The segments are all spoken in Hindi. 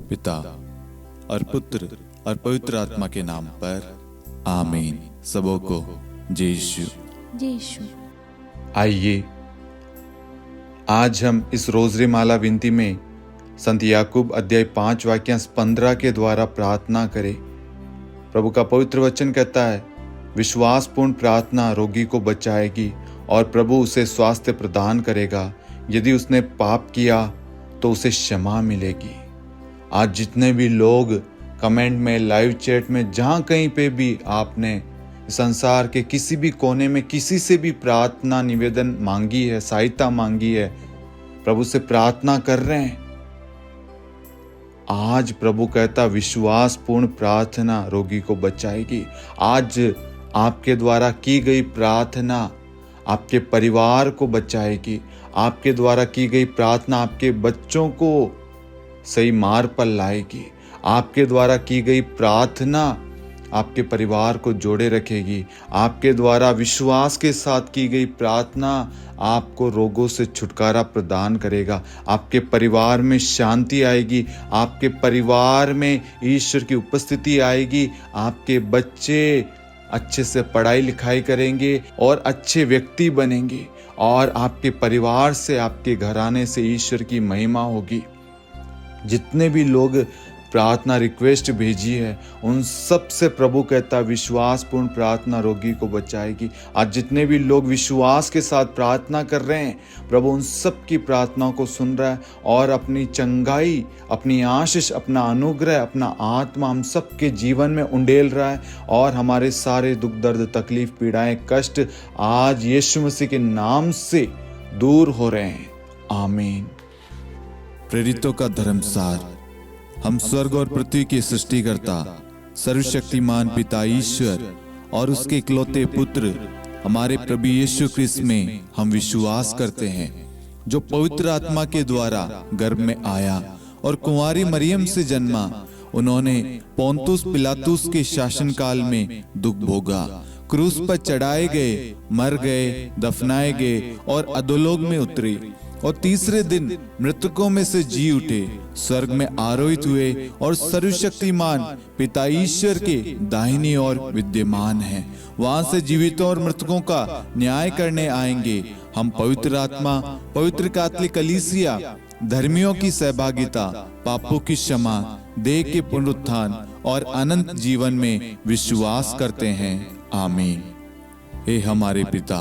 पिता और पुत्र और पवित्र आत्मा के नाम पर आमीन। सबों को जय यीशु। जय यीशु। आइए आज हम इस रोजरी माला विनती में संत याकूब अध्याय 5 वाक्यांश 15 के द्वारा प्रार्थना करें। प्रभु का पवित्र वचन कहता है, विश्वासपूर्ण प्रार्थना रोगी को बचाएगी और प्रभु उसे स्वास्थ्य प्रदान करेगा। यदि उसने पाप किया तो उसे क्षमा मिलेगी। आज जितने भी लोग कमेंट में, लाइव चैट में, जहाँ कहीं पे भी आपने संसार के किसी भी कोने में किसी से भी प्रार्थना निवेदन मांगी है, सहायता मांगी है, प्रभु से प्रार्थना कर रहे हैं, आज प्रभु कहता विश्वासपूर्ण प्रार्थना रोगी को बचाएगी। आज आपके द्वारा की गई प्रार्थना आपके परिवार को बचाएगी। आपके द्वारा की गई प्रार्थना आपके बच्चों को सही मार्ग पर लाएगी। आपके द्वारा की गई प्रार्थना आपके परिवार को जोड़े रखेगी। आपके द्वारा विश्वास के साथ की गई प्रार्थना आपको रोगों से छुटकारा प्रदान करेगा। आपके परिवार में शांति आएगी। आपके परिवार में ईश्वर की उपस्थिति आएगी। आपके बच्चे अच्छे से पढ़ाई लिखाई करेंगे और अच्छे व्यक्ति बनेंगे और आपके परिवार से, आपके घराने से ईश्वर की महिमा होगी। जितने भी लोग प्रार्थना रिक्वेस्ट भेजी है उन सब से प्रभु कहता विश्वासपूर्ण प्रार्थना रोगी को बचाएगी। आज जितने भी लोग विश्वास के साथ प्रार्थना कर रहे हैं, प्रभु उन सब की प्रार्थनाओं को सुन रहा है और अपनी चंगाई, अपनी आशीष, अपना अनुग्रह, अपना आत्मा हम सब के जीवन में उंडेल रहा है और हमारे सारे दुख दर्द तकलीफ पीड़ाएं कष्ट आज यीशु मसीह के नाम से दूर हो रहे हैं। आमीन। प्रेरितों का धर्मसार। हम स्वर्ग और पृथ्वी के सृष्टिकर्ता सर्वशक्तिमान पिता ईश्वर और उसके इकलौते पुत्र हमारे प्रभु यीशु क्रिस्त में हम विश्वास करते हैं, जो पवित्र आत्मा के द्वारा गर्भ में आया और कुंवारी मरियम से जन्मा। उन्होंने पोंतुस पिलातुस के शासनकाल में दुख भोगा, क्रूस पर चढ़ाए गए, मर गए, दफनाए गए और अधोलोक में उतरे और तीसरे दिन मृतकों में से जी उठे, स्वर्ग में आरोहित हुए और सर्वशक्तिमान पिता ईश्वर के दाहिनी ओर विद्यमान हैं। वहां से जीवितों और मृतकों का न्याय करने आएंगे। हम पवित्र आत्मा, पवित्र कैथोलिक कलीसिया, धर्मियों की सहभागिता, पापों की क्षमा, देह के पुनरुत्थान और अनंत जीवन में विश्वास करते हैं। आमीन। हे हमारे पिता,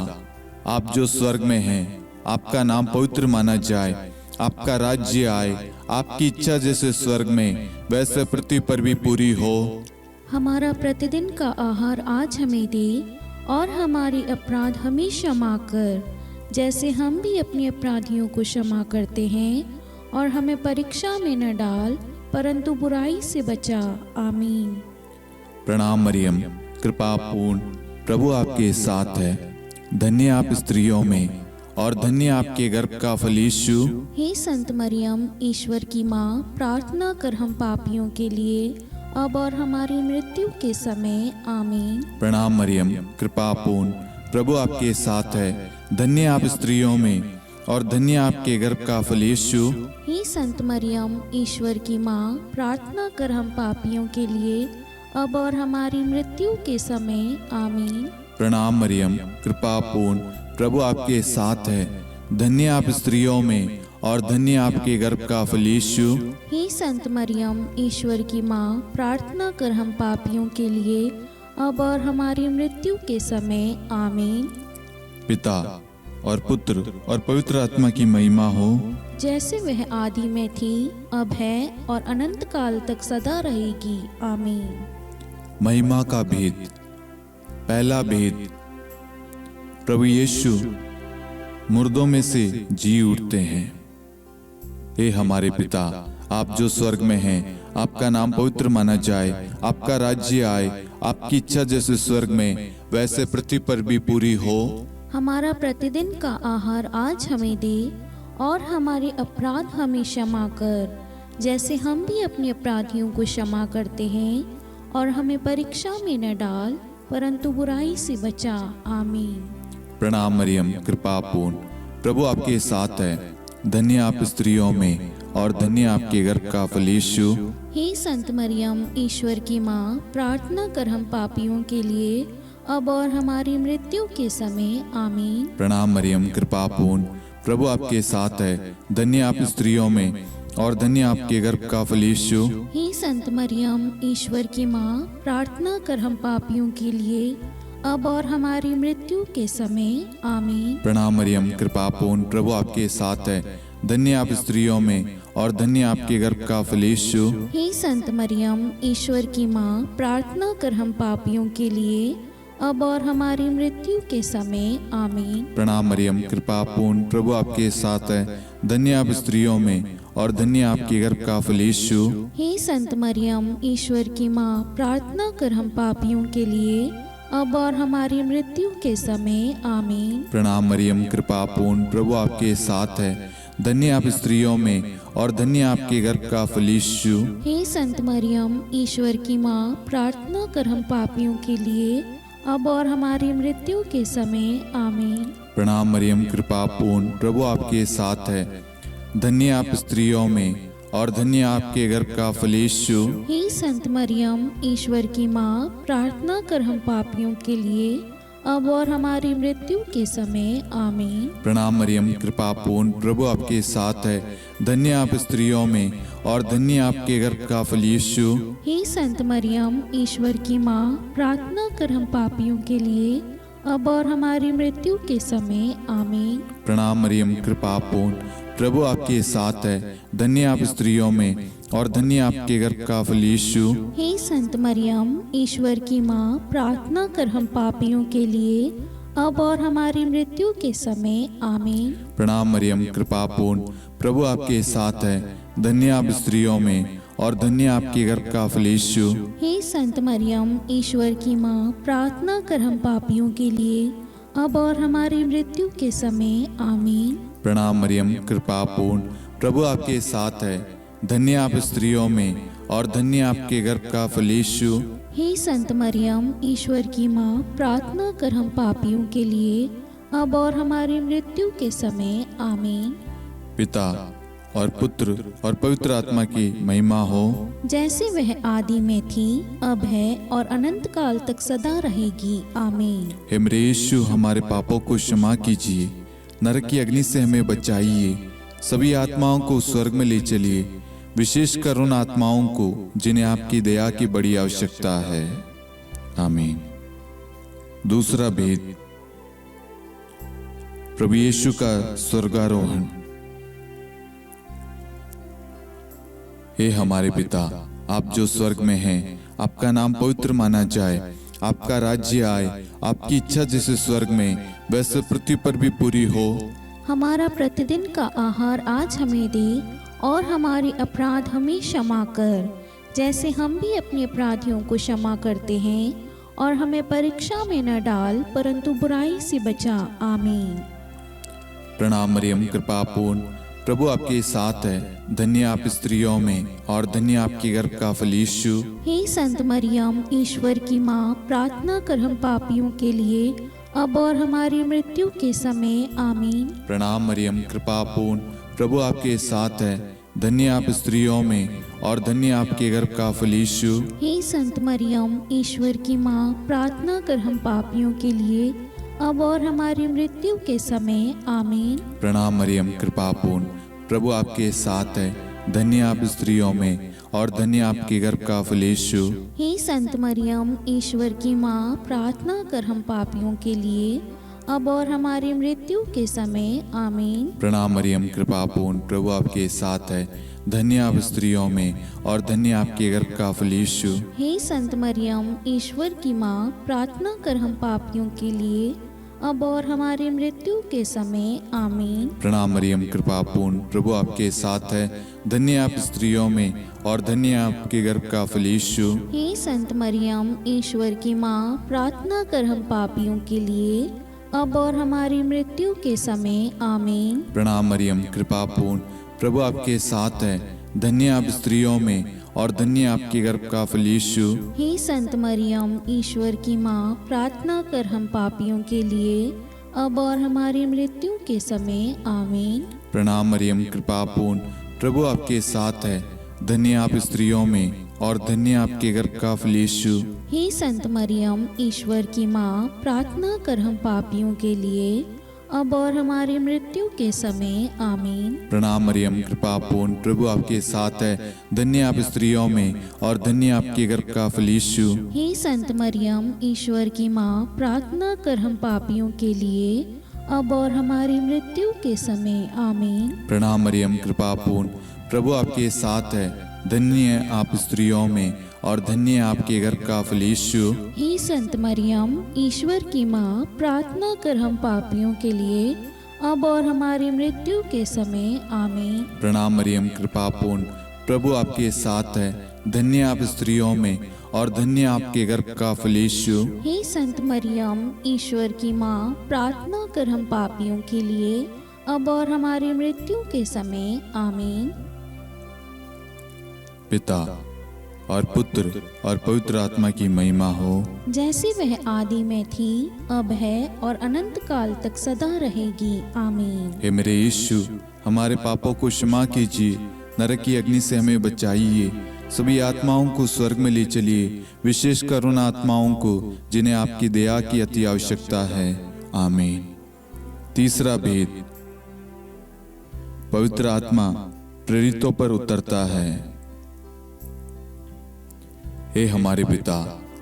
आप जो स्वर्ग में हैं, आपका नाम पवित्र माना जाए, आपका राज्य आए, आपकी इच्छा जैसे स्वर्ग में वैसे पृथ्वी पर भी पूरी हो। हमारा प्रतिदिन का आहार आज हमें दे और हमारे अपराध हमें क्षमा कर, जैसे हम भी अपने अपराधियों को क्षमा करते हैं, और हमें परीक्षा में न डाल परंतु बुराई से बचा। आमीन। प्रणाम मरियम, कृपा पूर्ण, प्रभु आपके साथ है। धन्य आप स्त्रियों में और धन्य आपके गर्भ का फल यीशु। हे संत मरियम, ईश्वर की माँ, प्रार्थना कर हम पापियों के लिए अब और हमारी मृत्यु के समय। आमीन। प्रणाम मरियम, कृपा पूर्ण, प्रभु आपके साथ है। धन्य आप स्त्रियों में और धन्य आपके गर्भ का फल यीशु। हे संत मरियम, ईश्वर की माँ, प्रार्थना कर हम पापियों के लिए अब और हमारी मृत्यु के समय। आमीन। प्रणाम मरियम, कृपा पूर्ण, प्रभु आपके साथ है। धन्य आप स्त्रियों में और धन्य आपके गर्भ का फल यीशु। हे संत मरियम, ईश्वर की माँ, प्रार्थना कर हम पापियों के लिए अब और हमारी मृत्यु के समय। आमीन। पिता और पुत्र और पवित्र आत्मा की महिमा हो, जैसे वह आदि में थी, अब है और अनंत काल तक सदा रहेगी। आमीन। महिमा का भेद। पहला भेद, प्रभु यीशु मुर्दों में से जी उठते हैं। हे हमारे पिता, आप जो स्वर्ग में हैं, आपका नाम पवित्र माना जाए, आपका राज्य आए, आपकी इच्छा जैसे स्वर्ग में वैसे पृथ्वी पर भी पूरी हो। हमारा प्रतिदिन का आहार आज हमें दे और हमारे अपराध हमें क्षमा कर, जैसे हम भी अपने अपराधियों को क्षमा करते हैं, और हमें परीक्षा में न डाल परंतु बुराई से बचा। आमीन। प्रणाम मरियम, कृपा पूर्ण, प्रभु आपके साथ है। धन्य आप स्त्रियों में और धन्य आपके गर्भ का फल यीशु। हे संत मरियम, ईश्वर की माँ, प्रार्थना कर हम पापियों के लिए अब और हमारी मृत्यु के समय आमीन। प्रणाम मरियम, कृपा पूर्ण, प्रभु आपके साथ है। धन्य आप स्त्रियों में और धन्य आपके गर्भ का फल यीशु। हे संत मरियम, ईश्वर की माँ, प्रार्थना कर हम पापियों के लिए अब और हमारी मृत्यु के समय आमीन। प्रणाम मरियम, कृपा पूर्ण, प्रभु आपके साथ है। धन्य आप स्त्रियों में और धन्य आपके गर्भ का फल यीशु। हे संत मरियम, ईश्वर की माँ, प्रार्थना कर हम पापियों के लिए अब और हमारी मृत्यु के समय आमीन। प्रणाम मरियम, कृपा पूर्ण, प्रभु आपके साथ है। धन्य आप स्त्रियों में और धन्य आपके गर्भ का फल यीशु। हे संत मरियम, ईश्वर की माँ, प्रार्थना कर हम पापियों के लिए अब और हमारी मृत्यु के समय आमीन। प्रणाम मरियम, कृपा पूर्ण, प्रभु आपके साथ है। धन्य आप स्त्रियों में और धन्य आपके गर्भ का फल यीशु। हे संत मरियम, ईश्वर की माँ, प्रार्थना कर हम पापियों के लिए अब और हमारी मृत्यु के समय आमीन। प्रणाम मरियम, कृपा पूर्ण, प्रभु आपके साथ है। धन्य आप स्त्रियों में और धन्य आपके गर्भ का फल यीशु। हे संत मरियम, ईश्वर की माँ, प्रार्थना कर हम पापियों के लिए अब और हमारी मृत्यु के समय आमीन। प्रणाम मरियम, कृपा पूर्ण, प्रभु आपके साथ है। धन्य आप स्त्रियों में और धन्य आपके गर्भ का फल यीशु। हे संत मरियम, ईश्वर की माँ, प्रार्थना कर हम पापियों के लिए अब और हमारी मृत्यु के समय आमीन। प्रणाम मरियम, कृपा पूर्ण, प्रभु आपके साथ है। धन्य आप स्त्रियों में और धन्य आपके गर्भ का फल यीशु। हे संत मरियम, ईश्वर की माँ, प्रार्थना कर हम पापियों के लिए अब और हमारी मृत्यु के समय आमीन। प्रणाम मरियम, कृपा पूर्ण, प्रभु आपके साथ है। धन्य आप स्त्रियों में और धन्य आपके गर्भ का फल यीशु। हे संत मरियम, ईश्वर की माँ, प्रार्थना कर हम पापियों के लिए अब और हमारी मृत्यु के समय आमीन। प्रणाम मरियम, कृपा पूर्ण, प्रभु आपके साथ है। धन्य आप स्त्रियों में और धन्य आपके गर्भ का फल यीशु। हे संत मरियम, ईश्वर की माँ, प्रार्थना कर हम पापियों के लिए अब और हमारी मृत्यु के समय आमीन। पिता और पुत्र और पवित्र आत्मा की महिमा हो, जैसे वह आदि में थी, अब है और अनंत काल तक सदा रहेगी आमीन। हे मेरे यीशु, हमारे पापों को क्षमा कीजिए, नरक की अग्नि से हमें बचाइए, सभी आत्माओं को स्वर्ग में ले चलिए, विशेषकर उन आत्माओं को जिन्हें आपकी दया की बड़ी आवश्यकता है। आमीन। दूसरा भेद, प्रभु यीशु का स्वर्गारोहण। हे हमारे पिता, आप जो स्वर्ग में हैं, आपका नाम पवित्र माना जाए, आपका राज्य आए, आपकी इच्छा जैसे स्वर्ग में वैसे पृथ्वी पर भी पूरी हो। हमारा प्रतिदिन का आहार आज हमें दे और हमारे अपराध हमें क्षमा कर, जैसे हम भी अपने अपराधियों को क्षमा करते हैं, और हमें परीक्षा में न डाल परंतु बुराई से बचा आमीन। प्रणाम मरियम, कृपा पूर्ण, प्रभु आपके साथ है। धन्य आप स्त्रियों में और धन्य आपके गर्भ का फल यीशु। हे संत मरियम, ईश्वर की माँ, प्रार्थना कर हम पापियों के लिए अब और हमारी मृत्यु के समय आमीन। प्रणाम मरियम, कृपा पूर्ण, प्रभु आपके साथ है। धन्य आप स्त्रियों में और धन्य आपके गर्भ का फल यीशु। हे संत मरियम, ईश्वर की माँ, प्रार्थना कर हम पापियों के लिए अब और हमारी मृत्यु के समय आमीन। प्रणाम मरियम, कृपा पूर्ण, प्रभु आपके साथ है। धन्य आप स्त्रियों में और धन्य आपके गर्भ का फल यीशु। हे संत मरियम, ईश्वर की माँ, प्रार्थना कर हम पापियों के लिए अब और हमारी मृत्यु के समय आमीन। प्रणाम मरियम, कृपा पूर्ण, प्रभु आपके साथ है। धन्य आप स्त्रियों में और धन्य आपके गर्भ का फल यीशु। हे संत मरियम, ईश्वर की माँ, प्रार्थना कर हम पापियों के लिए अब और हमारी मृत्यु के समय आमीन। प्रणाम मरियम, कृपा पूर्ण, प्रभु आपके साथ है। धन्य आप स्त्रियों में और धन्य आपके गर्भ का फल यीशु। हे संत मरियम, ईश्वर की माँ, प्रार्थना कर हम पापियों के लिए अब और हमारी मृत्यु के समय आमीन। प्रणाम मरियम, कृपा पूर्ण, प्रभु आपके साथ है। धन्य आप स्त्रियों में और धन्य आपके गर्भ का फल यीशु। हे संत मरियम, ईश्वर की माँ, प्रार्थना कर हम पापियों के लिए अब और हमारी मृत्यु के समय आमीन। प्रणाम मरियम कृपा पूर्ण, प्रभु आपके साथ है। धन्य आप स्त्रियों में और धन्य आपके गर्भ का फल यीशु। हे संत मरियम, ईश्वर की माँ, प्रार्थना कर हम पापियों के लिए, अब और हमारी मृत्यु के समय। आमीन। प्रणाम मरियम कृपा पूर्ण, प्रभु आपके साथ है। धन्य आप स्त्रियों में और धन्य आपके गर्भ का फल यीशु। हे संत मरियम, ईश्वर की माँ, प्रार्थना कर हम पापियों के लिए, अब और हमारी मृत्यु के समय। आमीन। प्रणाम मरियम कृपा पूर्ण, प्रभु आपके साथ है। धन्य आप स्त्रियों में और धन्य आपके गर्भ का फल यीशु। हे संत मरियम, ईश्वर की माँ, प्रार्थना कर हम पापियों के लिए, अब और हमारी मृत्यु के समय। आमीन। प्रणाम मरियम कृपा पूर्ण, प्रभु आपके साथ है। धन्य आप स्त्रियों में और धन्य आपके गर्भ का फल यीशु। हे संत मरियम, ईश्वर की माँ, प्रार्थना कर हम पापियों के लिए, अब और हमारी मृत्यु के समय। आमीन। पिता और पुत्र और पवित्र आत्मा की महिमा हो, जैसे वह आदि में थी, अब है और अनंत काल तक सदा रहेगी। आमीन। हे मेरे यीशु, हमारे पापों को क्षमा कीजिए, नरक की अग्नि से हमें बचाइए, सभी आत्माओं को स्वर्ग में ले चलिए, विशेषकर उन आत्माओं को जिन्हें आपकी दया की अति आवश्यकता है। आमीन। तीसरा भेद, पवित्र आत्मा प्रेरितों पर उतरता है। हे हमारे पिता,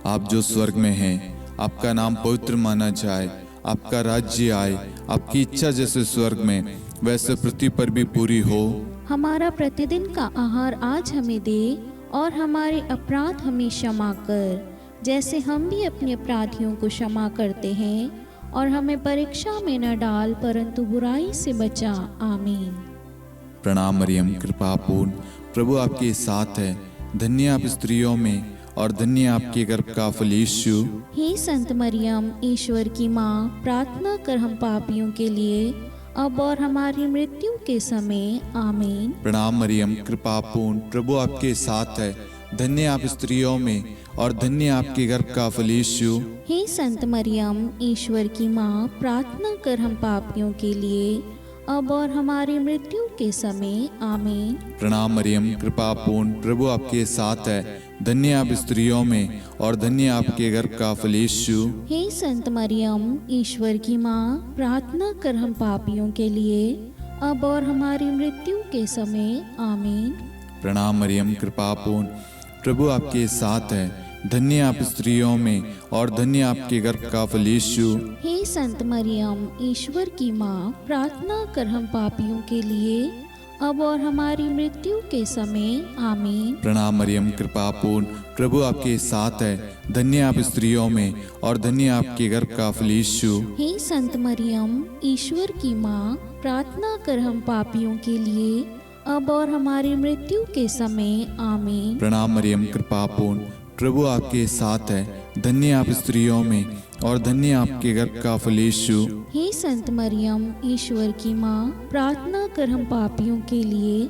आप जो स्वर्ग में हैं, आपका नाम पवित्र माना जाए, आपका राज्य आए, आपकी इच्छा जैसे स्वर्ग में वैसे पृथ्वी पर भी पूरी हो। हमारा प्रतिदिन का आहार आज हमें दे, और हमारे अपराध हमें क्षमा कर, जैसे हम भी अपने अपराधियों को क्षमा करते हैं, और हमें परीक्षा में न डाल, परंतु बुराई से बचा। आमीन। प्रणाम मरियम कृपा पूर्ण, प्रभु आपके साथ है। धन्य आप स्त्रियों में और धन्य आपके गर्भ का फल यीशु। हे संत मरियम, ईश्वर की माँ, प्रार्थना कर हम पापियों के लिए, अब और हमारी मृत्यु के समय। आमीन। प्रणाम मरियम कृपा पूर्ण, प्रभु आपके साथ है। धन्य आप स्त्रियों में और धन्य आपके गर्भ का फल यीशु। हे संत मरियम, ईश्वर की माँ, प्रार्थना कर हम पापियों के लिए, अब और हमारी मृत्यु के समय। आमीन। प्रणाम मरियम कृपा पूर्ण, प्रभु आपके साथ है। धन्य आप स्त्रियों में और धन्य आपके गर्भ का फल यीशु। हे संत मरियम, ईश्वर की माँ, प्रार्थना कर हम पापियों के लिए, अब और हमारी मृत्यु के समय। आमीन। प्रणाम मरियम कृपा पूर्ण, प्रभु आपके साथ है। धन्य आप स्त्रियों में और धन्य आपके गर्भ का फल यीशु। हे संत मरियम, ईश्वर की माँ, प्रार्थना कर हम पापियों के लिए, अब और हमारी मृत्यु के समय। आमीन। प्रणाम मरियम कृपा पूर्ण, प्रभु आपके साथ है। धन्य आप स्त्रियों में और धन्य आपके गर्भ का फल यीशु। हे संत मरियम, ईश्वर की माँ, प्रार्थना कर हम पापियों के लिए, अब और हमारी मृत्यु के समय। आमीन। प्रणाम मरियम कृपा पूर्ण, प्रभु आपके साथ है। धन्य आप स्त्रियों में और धन्य आपके गर्भ का फल यीशु। हे संत मरियम, ईश्वर की माँ, प्रार्थना कर हम पापियों के लिए,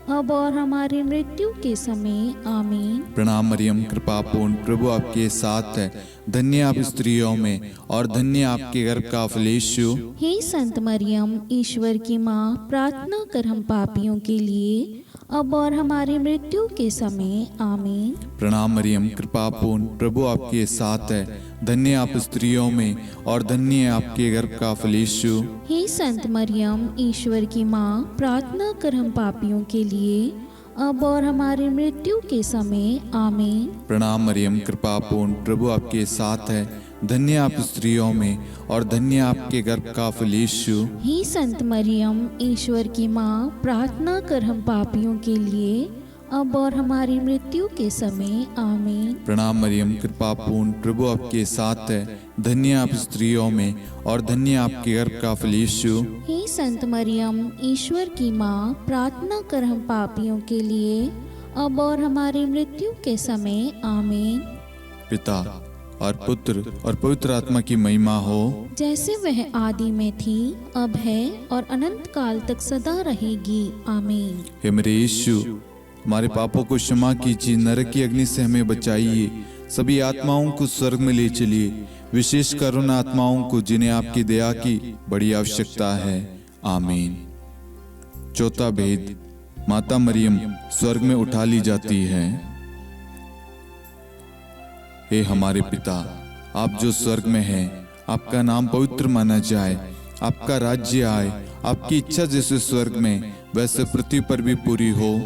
अब और हमारी मृत्यु के समय। आमीन। प्रणाम मरियम कृपा पूर्ण, प्रभु आपके साथ है। धन्य आप स्त्रियों में और धन्य आपके गर्भ का फल यीशु। हे संत मरियम, ईश्वर की माँ, प्रार्थना कर हम पापियों के लिए, अब और हमारी मृत्यु के समय। आमीन। प्रणाम मरियम कृपा पूर्ण, प्रभु आपके साथ है। धन्य आप स्त्रियों में और धन्य आपके गर्भ का फल यीशु। हे संत मरियम, ईश्वर की माँ, प्रार्थना कर हम पापियों के लिए, अब और हमारी मृत्यु के समय। आमीन। प्रणाम मरियम कृपा पूर्ण, प्रभु आपके साथ है। धन्य आप स्त्रियों में और धन्य आपके गर्भ का फल यीशु। हे संत मरियम, ईश्वर की माँ, प्रार्थना कर हम पापियों के लिए, अब और हमारी मृत्यु के समय। आमीन। प्रणाम मरियम कृपा पूर्ण, प्रभु आपके साथ है। धन्य आप स्त्रियों में और धन्य आपके गर्भ का फल यीशु। हे संत मरियम, ईश्वर की माँ, प्रार्थना कर हम पापियों के लिए, अब और हमारी मृत्यु के समय। आमीन। पिता और पुत्र और पवित्र आत्मा की महिमा हो, जैसे वह आदि में थी, अब है और अनंत काल तक सदा रहेगी। आमीन। हे मेरे यीशु, हमारे पापों को क्षमा कीजिए, नरक की अग्नि से हमें बचाइए, सभी आत्माओं को स्वर्ग में ले चलिए, विशेषकर उन आत्माओं को जिन्हें आपकी दया की बड़ी आवश्यकता है। आमीन। चौथा भेद, माता मरियम स्वर्ग में उठा ली जाती है। हे हमारे पिता, आप जो स्वर्ग में हैं, आपका नाम पवित्र माना जाए, आपका राज्य आए, आपकी इच्छा जैसे स्वर्ग में वैसे पृथ्वी पर भी पूरी हो।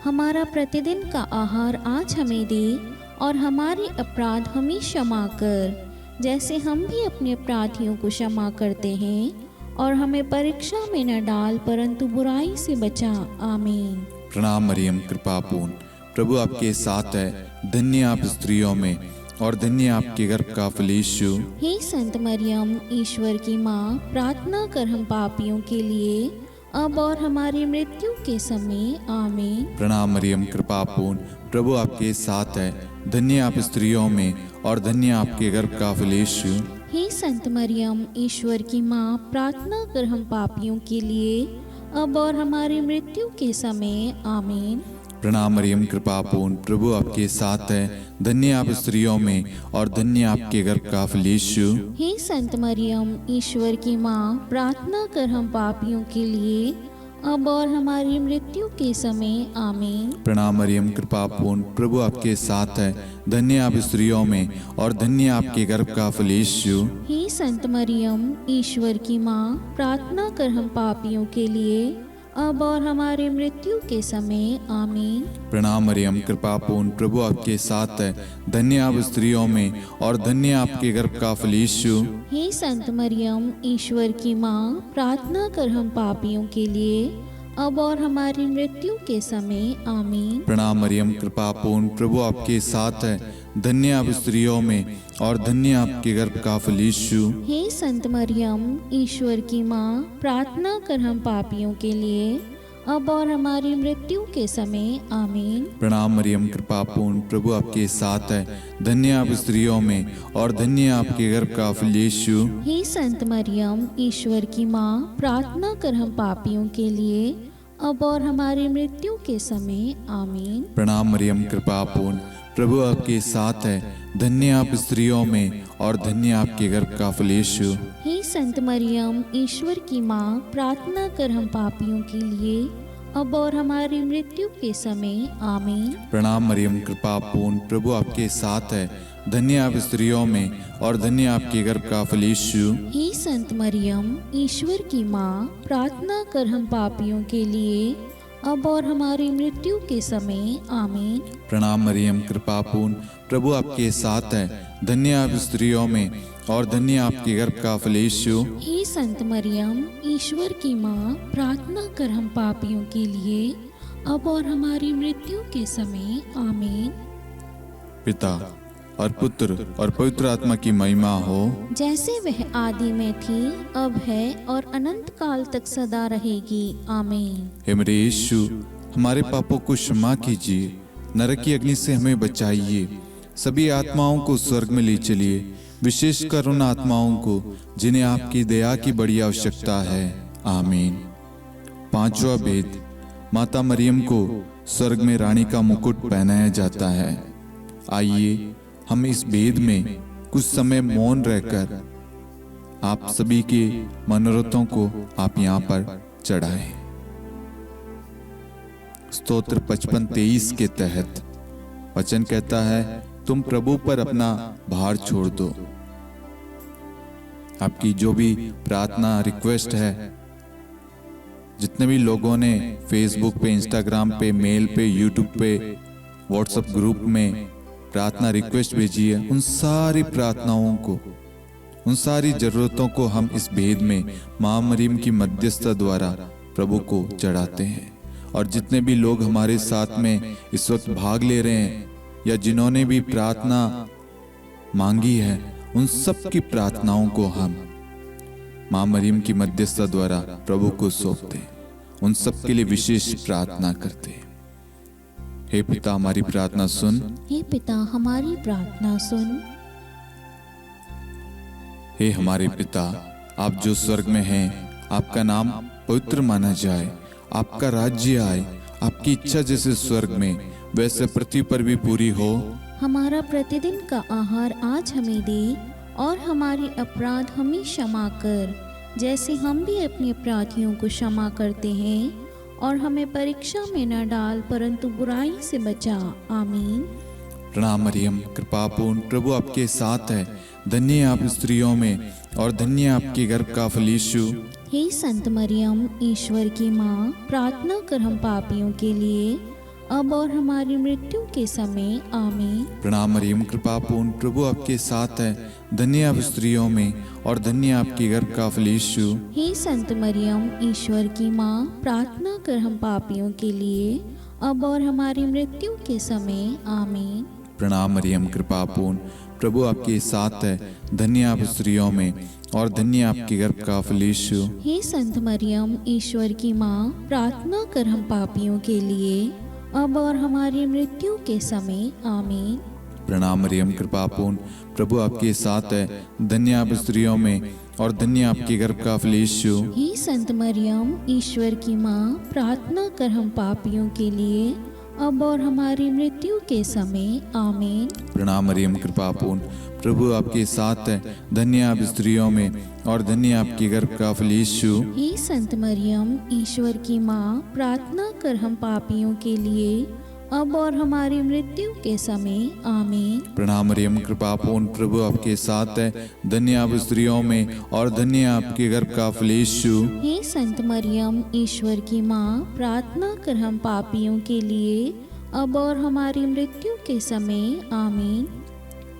हमारा प्रतिदिन का आहार आज हमें दे, और हमारे अपराध हमें क्षमा कर, जैसे हम भी अपने अपराधियों को क्षमा करते हैं, और हमें परीक्षा में न डाल, परंतु बुराई से बचा। आमीन। प्रणाम मरियम, कृपा पूर्ण, प्रभु आपके साथ है, धन्य आप स्त्रियों में, और धन्य आपके गर्भ का फल यीशु। हे संत मरियम, ईश्वर की माँ, प्रार्थना कर हम पापियों के लिए, अब और हमारी मृत्यु के समय। आमीन। प्रणाम मरियम, कृपा पूर्ण, प्रभु आपके साथ है, धन्य आप स्त्रियों में, और धन्य आपके गर्भ का फल यीशु। हे संत मरियम, ईश्वर की माँ, प्रार्थना कर हम पापियों के लिए, अब और हमारी मृत्यु के समय। आमीन। प्रणाम मरियम, कृपा पूर्ण, प्रभु आपके साथ है, धन्य आप स्त्रियों में, और धन्य आपके गर्भ का फल यीशु। हे संत मरियम, ईश्वर की माँ, प्रार्थना कर हम पापियों के लिए, अब और हमारी मृत्यु के समय। आमीन। प्रणाम मरियम, कृपा पूर्ण, प्रभु आपके साथ है, धन्य आप स्त्रियों में, और धन्य आपके गर्भ का फल यीशु। हे संत मरियम, ईश्वर की माँ, प्रार्थना कर हम पापियों के लिए, अब और हमारी मृत्यु के समय। आमीन। प्रणाम मरियम, कृपा पूर्ण, प्रभु आपके साथ है, धन्य आप स्त्रियों में, और धन्य आपके गर्भ का फल यीशु। हे संत मरियम, ईश्वर की माँ, प्रार्थना कर हम पापियों के लिए, अब और हमारी मृत्यु के समय। आमीन। प्रणाम मरियम, कृपा पूर्ण, प्रभु आपके साथ है, धन्य आप स्त्रियों में, और धन्य आपके गर्भ का फल यीशु। हे संत मरियम, ईश्वर की माँ, प्रार्थना कर हम पापियों के लिए, अब और हमारी मृत्यु के समय। आमीन। प्रणाम मरियम, कृपा पूर्ण, प्रभु आपके साथ है, धन्य आप स्त्रियों में, और धन्य आपके गर्भ का फल यीशु। हे संत मरियम, ईश्वर की माँ, प्रार्थना कर हम पापियों के लिए, अब और हमारी मृत्यु के समय। आमीन। प्रणाम मरियम, कृपा पूर्ण, प्रभु आपके साथ है, धन्य आप स्त्रियों में, और धन्य आपके गर्भ का फल यीशु। हे संत मरियम, ईश्वर की माँ, प्रार्थना कर हम पापियों के लिए, अब और हमारी मृत्यु के समय। आमीन। प्रणाम मरियम, कृपा पूर्ण, प्रभु आपके साथ है, धन्य आप स्त्रियों में, और धन्य आपके गर्भ का फल यीशु। हे संत मरियम, ईश्वर की माँ, प्रार्थना कर हम पापियों के लिए, अब और हमारी मृत्यु के समय। आमीन। प्रणाम मरियम, कृपा पूर्ण, प्रभु आपके साथ है, धन्य आप स्त्रियों में, और धन्य आपके गर्भ का फल यीशु। हे संत मरियम, ईश्वर की माँ, प्रार्थना कर हम पापियों के लिए, अब और हमारी मृत्यु के समय। आमीन। पिता और पुत्र और पवित्र आत्मा की महिमा हो, जैसे वह आदि में थी, अब है, और अनंत काल तक सदा रहेगी। आमीन। हे मेरे यीशु, हमारे पापों को क्षमा कीजिए, नरक की अग्नि से हमें बचाइए, सभी आत्माओं को स्वर्ग में ले चलिए, विशेषकर उन आत्माओं को जिन्हें आपकी दया की बड़ी आवश्यकता है। आमीन। पांचवा भेद, माता मरियम को स्वर्ग में रानी का मुकुट पहनाया जाता है। आइए हम इस भेद में कुछ समय मौन रहकर आप सभी के मनोरथों को आप यहाँ पर चढ़ाएं। स्तोत्र 55-23 के तहत वचन कहता है, तुम प्रभु पर अपना भार छोड़ दो। आपकी जो भी प्रार्थना रिक्वेस्ट है, जितने भी लोगों ने फेसबुक पे, इंस्टाग्राम पे, मेल पे, यूट्यूब पे, व्हाट्सएप ग्रुप में प्रार्थना रिक्वेस्ट भेजी है, उन सारी प्रार्थनाओं को, उन सारी जरूरतों को हम इस भेद में मां मरियम की मध्यस्थता द्वारा प्रभु को चढ़ाते हैं। और जितने भी लोग हमारे साथ में इस वक्त भाग ले रहे हैं या जिन्होंने भी प्रार्थना मांगी है, उन सब की प्रार्थनाओं को हम मां मरियम की मध्यस्थता द्वारा प्रभु को सौंपते हैं, उन सब के लिए विशेष प्रार्थना करते हैं। हे पिता, हमारी प्रार्थना सुन। हे पिता, हमारी प्रार्थना सुन। हे हमारे पिता, आप जो स्वर्ग में हैं, आपका नाम पवित्र माना जाए, आपका राज्य आए, आपकी इच्छा जैसे स्वर्ग में वैसे पृथ्वी पर भी पूरी हो। हमारा प्रतिदिन का आहार आज हमें दे, और हमारे अपराध हमें क्षमा कर, जैसे हम भी अपने अपराधियों को क्षमा करते हैं, और हमें परीक्षा में न डाल, परंतु बुराई से बचा। आमीन। प्रणाम मरियम, कृपा पूर्ण, प्रभु आपके साथ है। धन्य आप स्त्रियों में और धन्य आपके गर्भ का फल यीशु। हे संत मरियम, ईश्वर की माँ, प्रार्थना कर हम पापियों के लिए, अब और हमारी मृत्यु के समय। आमीन। प्रणाम मरियम, कृपा पूर्ण, प्रभु आपके साथ है। धन्य आप स्त्रियों में और धन्य आपके गर्भ का फल यीशु। हे संत मरियम, ईश्वर की माँ, प्रार्थना कर हम पापियों के लिए, अब और हमारी मृत्यु के समय। आमीन। प्रणाम मरियम, कृपा पूर्ण, प्रभु आपके साथ है। धन्य आप स्त्रियों में और धन्य आपके गर्भ का फल यीशु। हे संत मरियम, ईश्वर की माँ, प्रार्थना कर हम पापियों के लिए, अब और हमारी मृत्यु के समय। आमीन। प्रणाम मरियम, कृपा पूर्ण, प्रभु आपके साथ है। धन्य आप स्त्रियों में और धन्य आपके गर्भ का फल यीशु। हे संत मरियम, ईश्वर की माँ, प्रार्थना कर हम पापियों के लिए, अब और हमारी मृत्यु के समय। आमीन। प्रणाम मरियम, कृपा पूर्ण, प्रभु आपके साथ है। धन्य आप स्त्रियों में और धन्य आपके गर्भ का फल यीशु। हे संत मरियम, ईश्वर की माँ, प्रार्थना कर हम पापियों के लिए, अब और हमारी मृत्यु के समय। आमीन। प्रणाम मरियम, कृपा पूर्ण, प्रभु आपके साथ है। धन्य आप स्त्रियों में और धन्य आपके गर्भ का फल यीशु। हे संत मरियम, ईश्वर की माँ, प्रार्थना कर हम पापियों के लिए, अब और हमारी मृत्यु के समय। आमीन।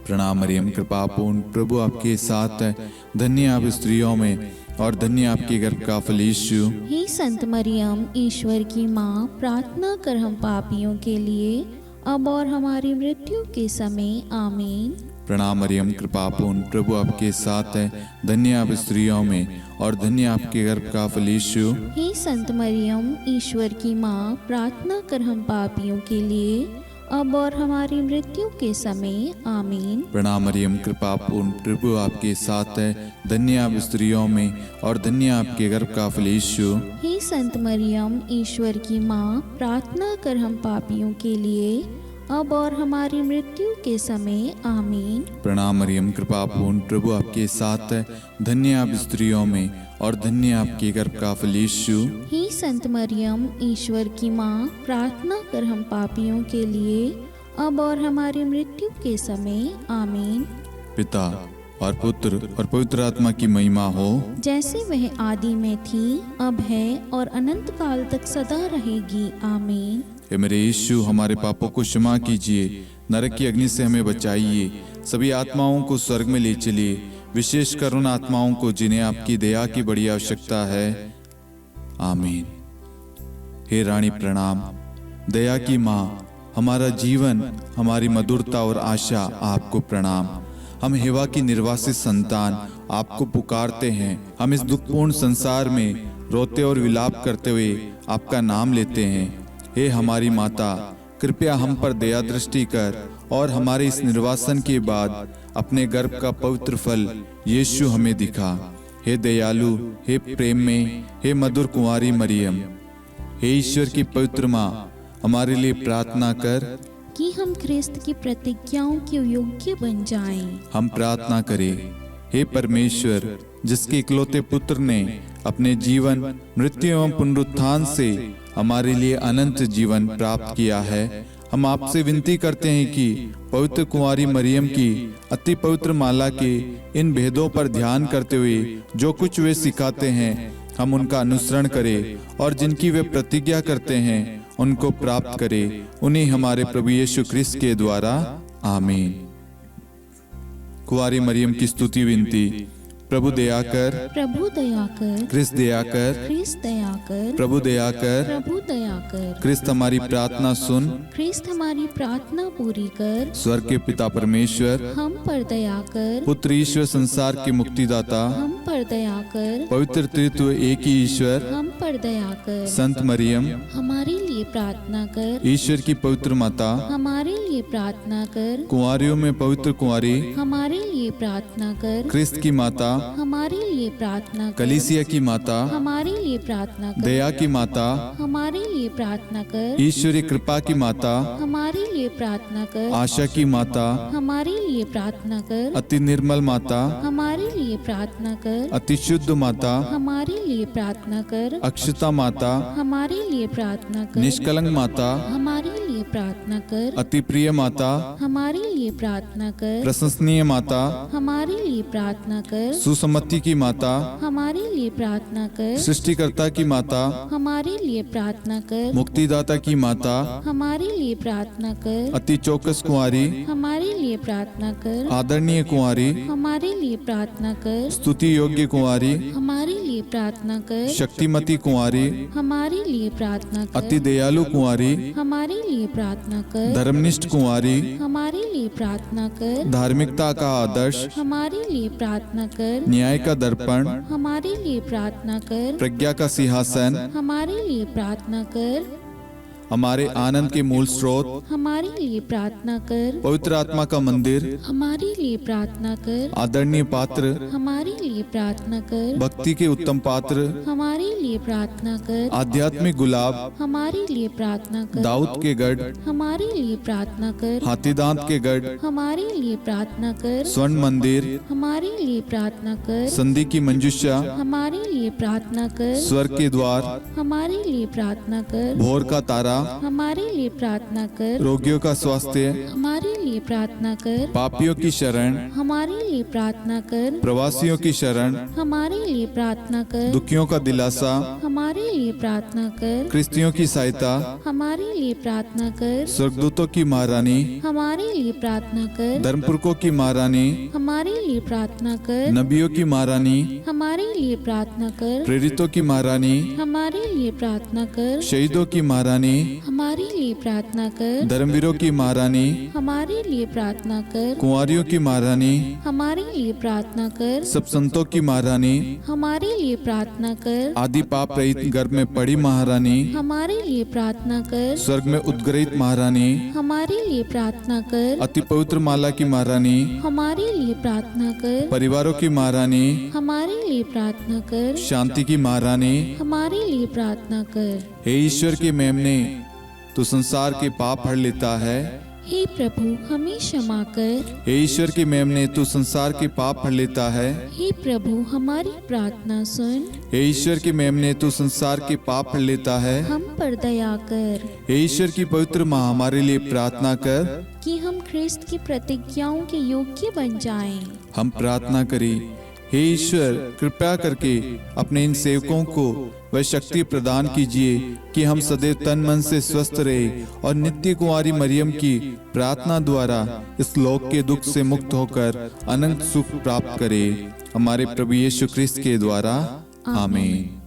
प्रणाम मरियम, कृपा पूर्ण, प्रभु आपके साथ है। धन्य आप स्त्रियों में और धन्य आपके गर्भ का फल यीशु। हे संत मरियम, ईश्वर की माँ, प्रार्थना कर हम पापियों के लिए, अब और हमारी मृत्यु के समय। आमीन। प्रणाम मरियम, कृपा पूर्ण, प्रभु आपके साथ है। धन्य आप स्त्रियों में और धन्य आपके गर्भ का फल यीशु। हे संत मरियम, ईश्वर की माँ, प्रार्थना कर हम पापियों के लिए, अब और हमारी मृत्यु के समय। आमीन। प्रणाम मरियम, कृपा पूर्ण, प्रभु आपके साथ है। धन्य आप स्त्रियों में और धन्य आपके गर्भ का फल यीशु। हे संत मरियम, ईश्वर की माँ, प्रार्थना कर हम पापियों के लिए, अब और हमारी मृत्यु के समय। आमीन। प्रणाम मरियम, कृपा पूर्ण, प्रभु आपके साथ है। धन्य आप स्त्रियों में और धन्य आपके गर्भ का फल यीशु। हे संत मरियम, ईश्वर की माँ, प्रार्थना कर हम पापियों के लिए, अब और हमारी मृत्यु के समय। आमीन। पिता और पुत्र और पवित्र आत्मा की महिमा हो, जैसे वह आदि में थी, अब है और अनंत काल तक सदा रहेगी। आमीन। हे मेरे यीशु, हमारे पापों को क्षमा कीजिए, नरक की अग्नि से हमें बचाइए, सभी आत्माओं को स्वर्ग में ले चलिए, विशेषकर उन आत्माओं को जिन्हें आपकी दया की बड़ी आवश्यकता है। आमीन। हे रानी प्रणाम, दया की माँ, हमारा जीवन, हमारी मधुरता और आशा आपको प्रणाम। हम हेवा की निर्वासित संतान आपको पुकारते हैं। हम इस दुखपूर्ण संसार में रोते और विलाप करते हुए आपका नाम लेते हैं। हे हमारी माता, कृपया हम पर दया दृष्टि कर और हमारे इस निर्वासन के बाद अपने गर्भ का पवित्र फल यीशु हमें दिखा। हे दयालु, हे प्रेम में, हे मधुर कुंवारी मरियम, हे ईश्वर की पवित्र माँ, हमारे लिए प्रार्थना कर कि हम ख्रिस्त की प्रतिज्ञाओं के योग्य बन जाएं। हम प्रार्थना करें। हे परमेश्वर, जिसके इकलौते पुत्र ने अपने जीवन, मृत्यु एवं पुनरुत्थान से हमारे लिए अनंत जीवन प्राप्त किया है, हम आपसे विनती करते हैं कि पवित्र कुंवारी मरियम की अति पवित्र माला के इन भेदों पर ध्यान करते हुए जो कुछ वे सिखाते हैं, हम उनका अनुसरण करें और जिनकी वे प्रतिज्ञा करते हैं उनको प्राप्त करें। उन्हीं हमारे प्रभु यीशु ख्रिस्त के द्वारा। आमीन। कुंवारी मरियम की स्तुति विनती। प्रभु दया कर, प्रभु दया कर, ख्रिस्त दया कर, ख्रिस्त दया कर, प्रभु दया कर, प्रभु दया कर, ख्रिस्त हमारी प्रार्थना सुन। ख्रिस्त हमारी प्रार्थना पूरी कर, स्वर्ग के पिता परमेश्वर, हम पर दया कर, पुत्र ईश्वर संसार के मुक्तिदाता, हम पर दया कर, पवित्र त्रित्व एक ही ईश्वर, हम पर दया कर, संत मरियम, हमारे लिए प्रार्थना कर, ईश्वर की पवित्र माता, हमारे लिए प्रार्थना कर, कुंवारियों में पवित्र कुंवारी, हमारे लिए प्रार्थना कर, ख्रिस्त की माता, हमारे लिए प्रार्थना कर। कलीसिया की माता, हमारे लिए प्रार्थना कर। दया की माता, हमारे लिए प्रार्थना कर। ईश्वरीय कृपा की माता, हमारे लिए प्रार्थना कर। आशा की माता, हमारे लिए प्रार्थना कर। अति निर्मल माता, हमारे लिए प्रार्थना कर। अति शुद्ध माता, हमारे लिए प्रार्थना कर। अक्षता माता, हमारे लिए प्रार्थना कर। निष्कलंक माता, हमारे लिए प्रार्थना कर। अति प्रिय माता, हमारे लिए प्रार्थना कर। प्रशंसनीय माता, हमारे लिए प्रार्थना कर। सुसम्मति की माता, हमारे लिए प्रार्थना कर। सृष्टिकर्ता की माता, हमारे लिए प्रार्थना कर। मुक्तिदाता की माता, हमारे लिए प्रार्थना कर। अति चौकस कुंवारी, हमारे लिए प्रार्थना कर। आदरणीय कुंवारी, हमारे लिए प्रार्थना कर। स्तुति योग्य कुंवारी, हमारे लिए प्रार्थना कर। शक्तिमती कुंवारी, हमारे लिए प्रार्थना कर। अति दयालु कुंवारी, हमारे लिए प्रार्थना कर। धर्मनिष्ठ कुंवारी, हमारे लिए प्रार्थना कर। धार्मिकता का आदर्श, हमारे लिए प्रार्थना कर। न्याय का दर्पण, हमारे लिए प्रार्थना कर। प्रज्ञा का सिंहासन, हमारे लिए प्रार्थना कर। हमारे आनंद के मूल स्रोत, हमारे लिए प्रार्थना कर। पवित्र आत्मा का मंदिर, हमारे लिए प्रार्थना कर। आदरणीय पात्र, हमारे लिए प्रार्थना कर। भक्ति के उत्तम पात्र, हमारे लिए प्रार्थना कर। आध्यात्मिक गुलाब, हमारे लिए प्रार्थना कर। दाऊद के गढ़, हमारे लिए प्रार्थना कर। हाथीदांत के गढ़, हमारे लिए प्रार्थना कर। स्वर्ण मंदिर, हमारे लिए प्रार्थना कर। संधि की मंजुषा, हमारे लिए प्रार्थना कर। स्वर्ग के द्वार, हमारे लिए प्रार्थना कर। भोर का तारा, हमारे लिए प्रार्थना कर। रोगियों का स्वास्थ्य, हमारे लिए प्रार्थना कर। पापियों की शरण, हमारे लिए प्रार्थना कर। प्रवासियों की शरण, हमारे लिए प्रार्थना कर। दुखियों का दिलासा, हमारे लिए प्रार्थना कर। क्रिस्तियों की सहायता, हमारे लिए प्रार्थना कर। स्वर्गदूतों की महारानी, हमारे लिए प्रार्थना कर। धर्मपुरखों की महारानी, हमारे लिए प्रार्थना कर। नबियों की महारानी, हमारे लिए प्रार्थना कर। प्रेरितों की महारानी, हमारे लिए प्रार्थना कर। शहीदों की महारानी, हमारे लिए प्रार्थना कर। धर्मवीरों की महारानी, हमारे लिए प्रार्थना कर। कुंवारियों की महारानी, हमारे लिए प्रार्थना कर। सब संतों की महारानी, हमारे लिए प्रार्थना कर। आदि पाप रहित गर्भ में पड़ी महारानी, हमारे लिए प्रार्थना कर। स्वर्ग में उद्ग्रहित महारानी, हमारे लिए प्रार्थना कर। अति पवित्र माला की महारानी, हमारे लिए प्रार्थना कर। परिवारों की महारानी, हमारे लिए प्रार्थना कर। शांति की महारानी, हमारे लिए प्रार्थना कर। हे ईश्वर के मेमने, तू संसार के पाप हर लेता है। हे प्रभु हमें क्षमा कर। हे ईश्वर के मेमने, तू संसार के पाप हर लेता है। हे प्रभु हमारी प्रार्थना सुन। हे ईश्वर के मेमने, तू संसार के पाप हर लेता है। हम पर दया कर हे ईश्वर की पवित्र माँ, हमारे लिए प्रार्थना कर। कि हम ख्रिस्त की प्रतिज्ञाओं के योग्य बन जाएं। हम प्रार्थना करें, हे ईश्वर कृपया करके अपने इन सेवकों को वह शक्ति प्रदान कीजिए कि हम सदैव तन मन से स्वस्थ रहे और नित्य कुंवारी मरियम की प्रार्थना द्वारा इस लोक के दुख से मुक्त होकर अनंत सुख प्राप्त करें। हमारे प्रभु यीशु क्रिस्त के द्वारा आमीन।